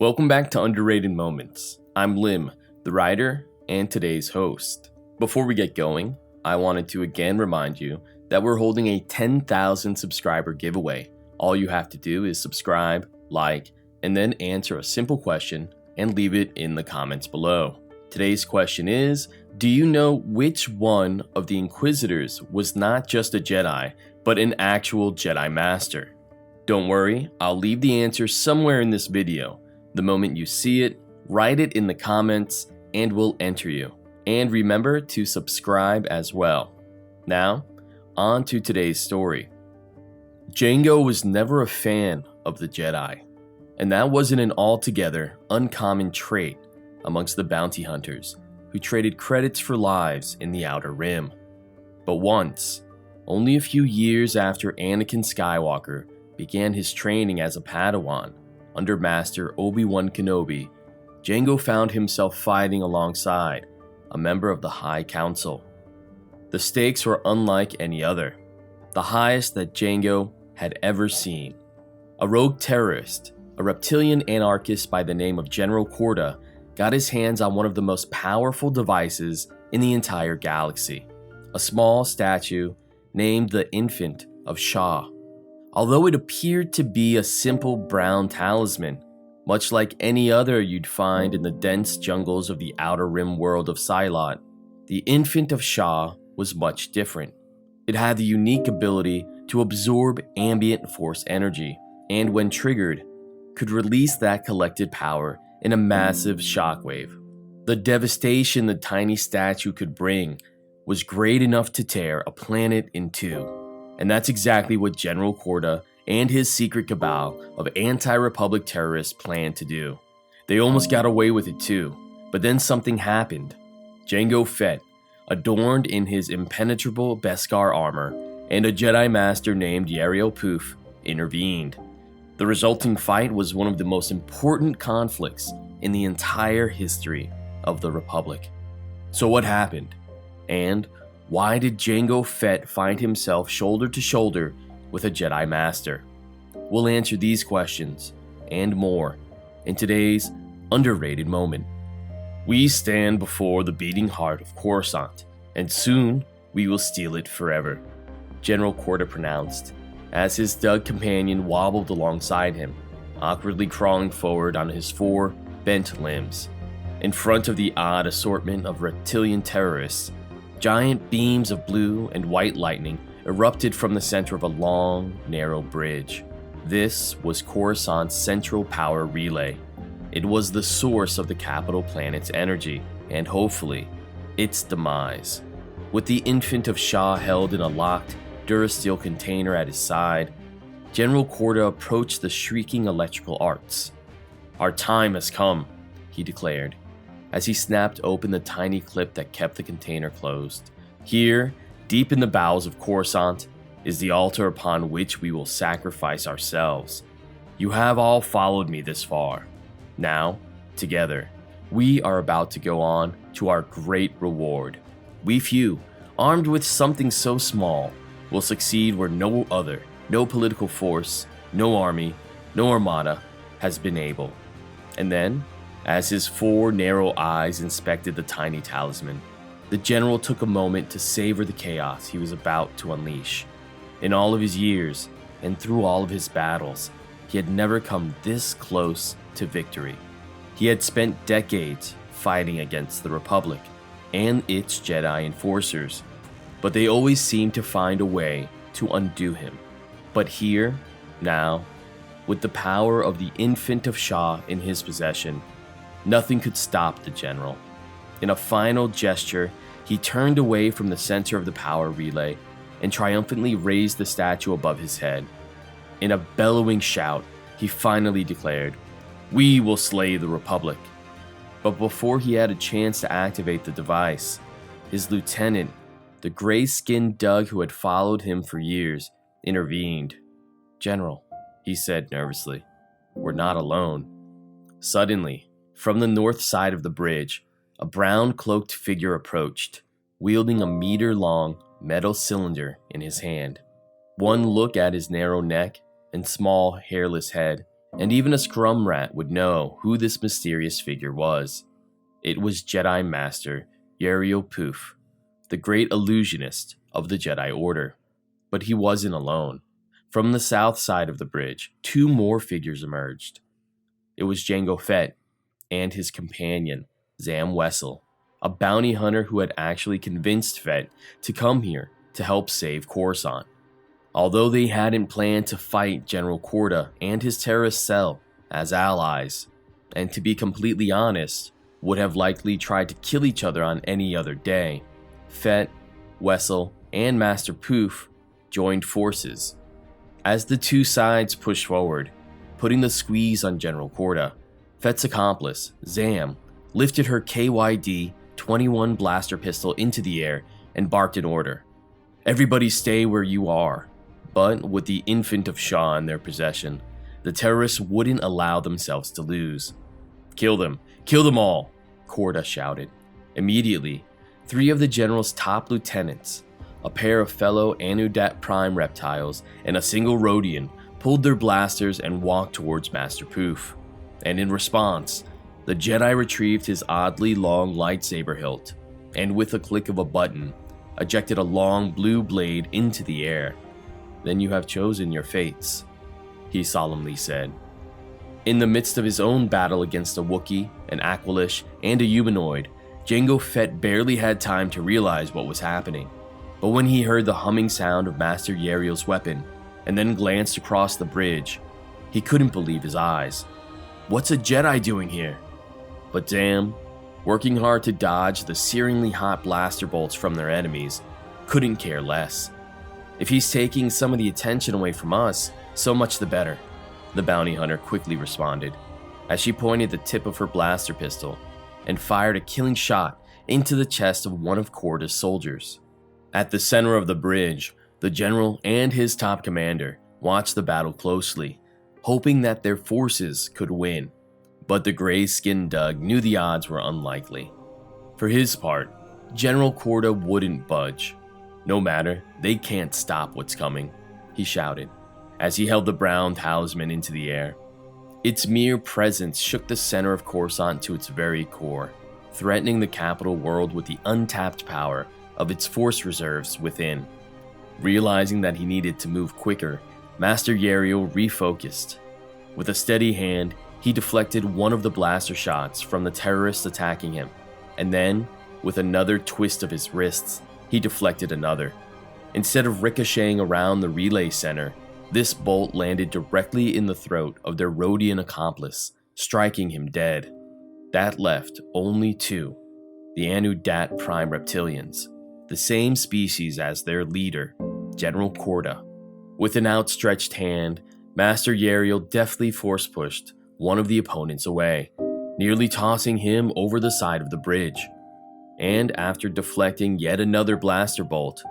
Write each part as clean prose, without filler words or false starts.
Welcome back to Underrated Moments. I'm Lim, the writer and today's host. Before we get going, I wanted to again remind you that we're holding a 10,000 subscriber giveaway. All you have to do is subscribe, like, and then answer a simple question and leave it in the comments below. Today's question is, do you know which one of the Inquisitors was not just a Jedi, but an actual Jedi Master? Don't worry, I'll leave the answer somewhere in this video. The moment you see it, write it in the comments and we'll enter you. And remember to subscribe as well. Now, on to today's story. Jango was never a fan of the Jedi, and that wasn't an altogether uncommon trait amongst the bounty hunters who traded credits for lives in the Outer Rim. But once, only a few years after Anakin Skywalker began his training as a Padawan under Master Obi-Wan Kenobi, Jango found himself fighting alongside a member of the High Council. The stakes were unlike any other, the highest that Jango had ever seen. A rogue terrorist, a reptilian anarchist by the name of General Corda, got his hands on one of the most powerful devices in the entire galaxy, a small statue named the Infant of Shah. Although it appeared to be a simple brown talisman, much like any other you'd find in the dense jungles of the Outer Rim world of Silot, the Infant of Shah was much different. It had the unique ability to absorb ambient force energy, and when triggered, could release that collected power in a massive shockwave. The devastation the tiny statue could bring was great enough to tear a planet in two. And that's exactly what General Corda and his secret cabal of anti-Republic terrorists planned to do. They almost got away with it too, but then something happened. Jango Fett, adorned in his impenetrable Beskar armor, and a Jedi Master named Yarael Poof intervened. The resulting fight was one of the most important conflicts in the entire history of the Republic. So what happened? And why did Jango Fett find himself shoulder to shoulder with a Jedi Master? We'll answer these questions and more in today's Underrated Moment. We stand before the beating heart of Coruscant, and soon we will steal it forever, General Corda pronounced, as his Dug companion wobbled alongside him, awkwardly crawling forward on his four bent limbs. In front of the odd assortment of reptilian terrorists, giant beams of blue and white lightning erupted from the center of a long, narrow bridge. This was Coruscant's central power relay. It was the source of the capital planet's energy, and hopefully, its demise. With the Infant of Shah held in a locked, Durasteel container at his side, General Corda approached the shrieking electrical arts. "Our time has come," he declared, as he snapped open the tiny clip that kept the container closed. "Here, deep in the bowels of Coruscant, is the altar upon which we will sacrifice ourselves. You have all followed me this far. Now, together, we are about to go on to our great reward. We few, armed with something so small, will succeed where no other, no political force, no army, no armada has been able." And then, as his four narrow eyes inspected the tiny talisman, the general took a moment to savor the chaos he was about to unleash. In all of his years, and through all of his battles, he had never come this close to victory. He had spent decades fighting against the Republic and its Jedi enforcers, but they always seemed to find a way to undo him. But here, now, with the power of the Infant of Shah in his possession, nothing could stop the general. In a final gesture, he turned away from the center of the power relay and triumphantly raised the statue above his head. In a bellowing shout, he finally declared, "We will slay the Republic." But before he had a chance to activate the device, his lieutenant, the gray-skinned Dug who had followed him for years, intervened. "General," he said nervously, "we're not alone." Suddenly, from the north side of the bridge, a brown-cloaked figure approached, wielding a meter-long metal cylinder in his hand. One look at his narrow neck and small, hairless head, and even a scrum rat would know who this mysterious figure was. It was Jedi Master Yarael Poof, the great illusionist of the Jedi Order. But he wasn't alone. From the south side of the bridge, two more figures emerged. It was Jango Fett and his companion, Wessell, a bounty hunter who had actually convinced Fett to come here to help save Coruscant. Although they hadn't planned to fight General Corda and his terrorist cell as allies, and to be completely honest, would have likely tried to kill each other on any other day, Fett, Wessell, and Master Poof joined forces. As the two sides pushed forward, putting the squeeze on General Corda, Fett's accomplice, Zam, lifted her KYD-21 blaster pistol into the air and barked an order. "Everybody stay where you are." But with the infant of Shaw in their possession, the terrorists wouldn't allow themselves to lose. Kill them all," Corda shouted. Immediately, 3 of the general's top lieutenants, a pair of fellow Anudat Prime reptiles, and a single Rodian pulled their blasters and walked towards Master Poof. And in response, the Jedi retrieved his oddly long lightsaber hilt, and with a click of a button, ejected a long blue blade into the air. "Then you have chosen your fates," he solemnly said. In the midst of his own battle against a Wookiee, an Aqualish, and a humanoid, Jango Fett barely had time to realize what was happening. But when he heard the humming sound of Master Yarael's weapon, and then glanced across the bridge, he couldn't believe his eyes. What's a Jedi doing here? But Zam, working hard to dodge the searingly hot blaster bolts from their enemies, couldn't care less. "If he's taking some of the attention away from us, so much the better," the bounty hunter quickly responded, as she pointed the tip of her blaster pistol and fired a killing shot into the chest of one of Corda's soldiers. At the center of the bridge, the general and his top commander watched the battle closely, hoping that their forces could win. But the gray-skinned Doug knew the odds were unlikely. For his part, General Corda wouldn't budge. "No matter, they can't stop what's coming," he shouted, as he held the brown talisman into the air. Its mere presence shook the center of Coruscant to its very core, threatening the capital world with the untapped power of its force reserves within. Realizing that he needed to move quicker, Master Yarael refocused. With a steady hand, he deflected one of the blaster shots from the terrorists attacking him, and then, with another twist of his wrists, he deflected another. Instead of ricocheting around the relay center, this bolt landed directly in the throat of their Rodian accomplice, striking him dead. That left only 2, the Anudat Prime Reptilians, the same species as their leader, General Corda. With an outstretched hand, Master Yarael deftly force-pushed one of the opponents away, nearly tossing him over the side of the bridge. And after deflecting yet another blaster bolt,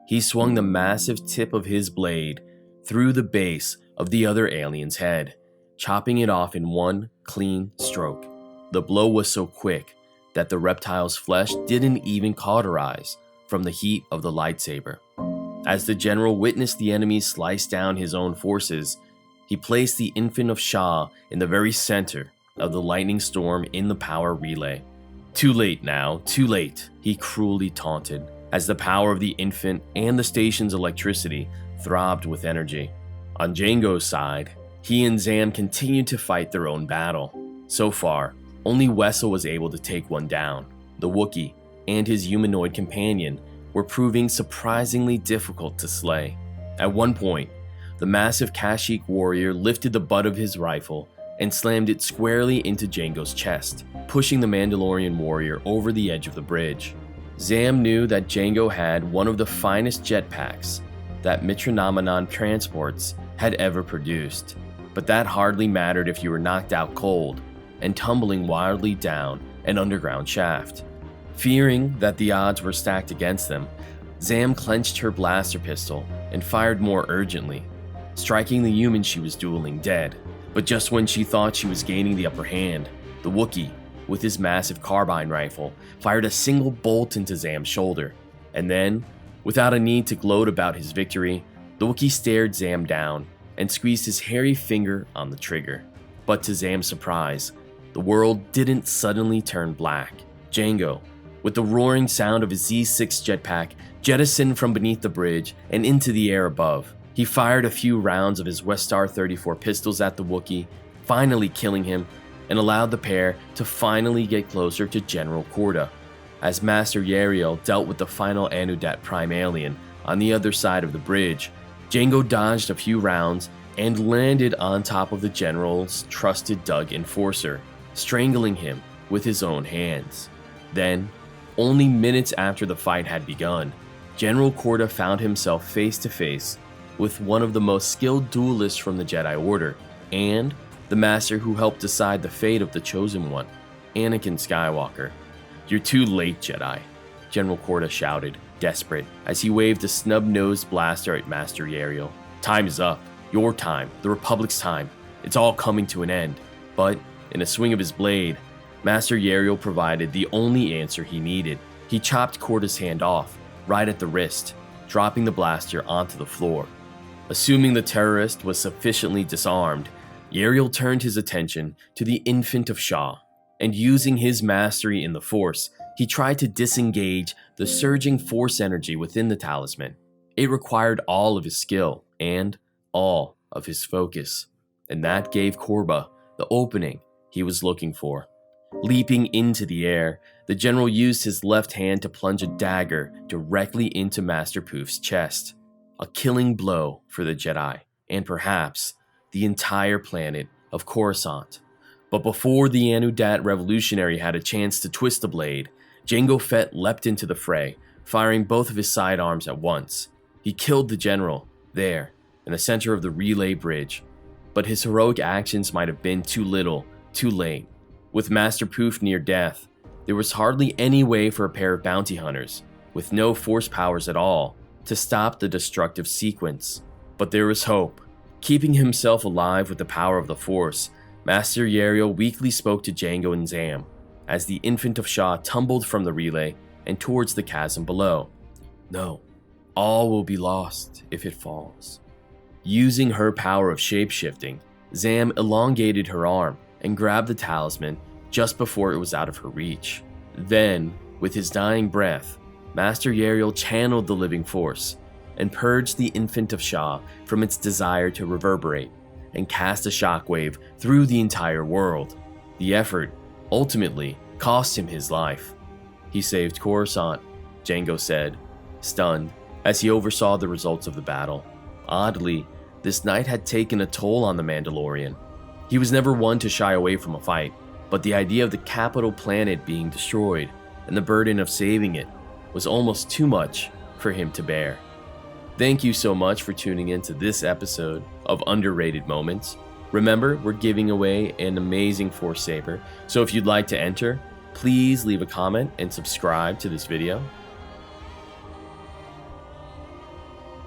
he swung the massive tip of his blade through the base of the other alien's head, chopping it off in one clean stroke. The blow was so quick that the reptile's flesh didn't even cauterize from the heat of the lightsaber. As the general witnessed the enemy slice down his own forces, he placed the infant of Shaw in the very center of the lightning storm in the power relay. "Too late now, too late," he cruelly taunted, as the power of the infant and the station's electricity throbbed with energy. On Jango's side, he and Zam continued to fight their own battle. So far, only Wessell was able to take one down. The Wookiee and his humanoid companion were proving surprisingly difficult to slay. At one point, the massive Kashyyyk warrior lifted the butt of his rifle and slammed it squarely into Jango's chest, pushing the Mandalorian warrior over the edge of the bridge. Zam knew that Jango had one of the finest jetpacks that Mitronominon transports had ever produced, but that hardly mattered if you were knocked out cold and tumbling wildly down an underground shaft. Fearing that the odds were stacked against them, Zam clenched her blaster pistol and fired more urgently, striking the human she was dueling dead. But just when she thought she was gaining the upper hand, the Wookiee, with his massive carbine rifle, fired a single bolt into Zam's shoulder. And then, without a need to gloat about his victory, the Wookiee stared Zam down, and squeezed his hairy finger on the trigger. But to Zam's surprise, the world didn't suddenly turn black. Jango, with the roaring sound of his Z6 jetpack, jettisoned from beneath the bridge and into the air above. He fired a few rounds of his Westar 34 pistols at the Wookiee, finally killing him, and allowed the pair to finally get closer to General Korda. As Master Yarael dealt with the final Anudat Prime alien on the other side of the bridge, Jango dodged a few rounds and landed on top of the General's trusted Dug enforcer, strangling him with his own hands. Then, only minutes after the fight had begun, General Korda found himself face to face with one of the most skilled duelists from the Jedi Order, and the Master who helped decide the fate of the Chosen One, Anakin Skywalker. "You're too late, Jedi," General Korda shouted, desperate, as he waved a snub-nosed blaster at Master Yarael. "Time is up. Your time, the Republic's time. It's all coming to an end." But, in a swing of his blade, Master Yarael provided the only answer he needed. He chopped Korda's hand off, right at the wrist, dropping the blaster onto the floor. Assuming the terrorist was sufficiently disarmed, Yarael turned his attention to the Infant of Shaw, and using his mastery in the Force, he tried to disengage the surging Force energy within the talisman. It required all of his skill and all of his focus, and that gave Korba the opening he was looking for. Leaping into the air, the general used his left hand to plunge a dagger directly into Master Poof's chest. A killing blow for the Jedi, and perhaps the entire planet of Coruscant. But before the Anudat revolutionary had a chance to twist the blade, Jango Fett leapt into the fray, firing both of his sidearms at once. He killed the general, there, in the center of the relay bridge. But his heroic actions might have been too little, too late. With Master Poof near death, there was hardly any way for a pair of bounty hunters, with no force powers at all, to stop the destructive sequence. But there was hope. Keeping himself alive with the power of the Force, Master Yarael weakly spoke to Jango and Zam, as the Infant of Shaw tumbled from the relay and towards the chasm below. "No, all will be lost if it falls." Using her power of shape-shifting, Zam elongated her arm and grabbed the talisman just before it was out of her reach. Then, with his dying breath, Master Yarael channeled the living force and purged the Infant of Shaw from its desire to reverberate and cast a shockwave through the entire world. The effort ultimately cost him his life. "He saved Coruscant," Jango said, stunned, as he oversaw the results of the battle. Oddly, this night had taken a toll on the Mandalorian. He was never one to shy away from a fight, but the idea of the capital planet being destroyed and the burden of saving it was almost too much for him to bear. Thank you so much for tuning in to this episode of Underrated Moments. Remember, we're giving away an amazing Force Saber, so if you'd like to enter, please leave a comment and subscribe to this video.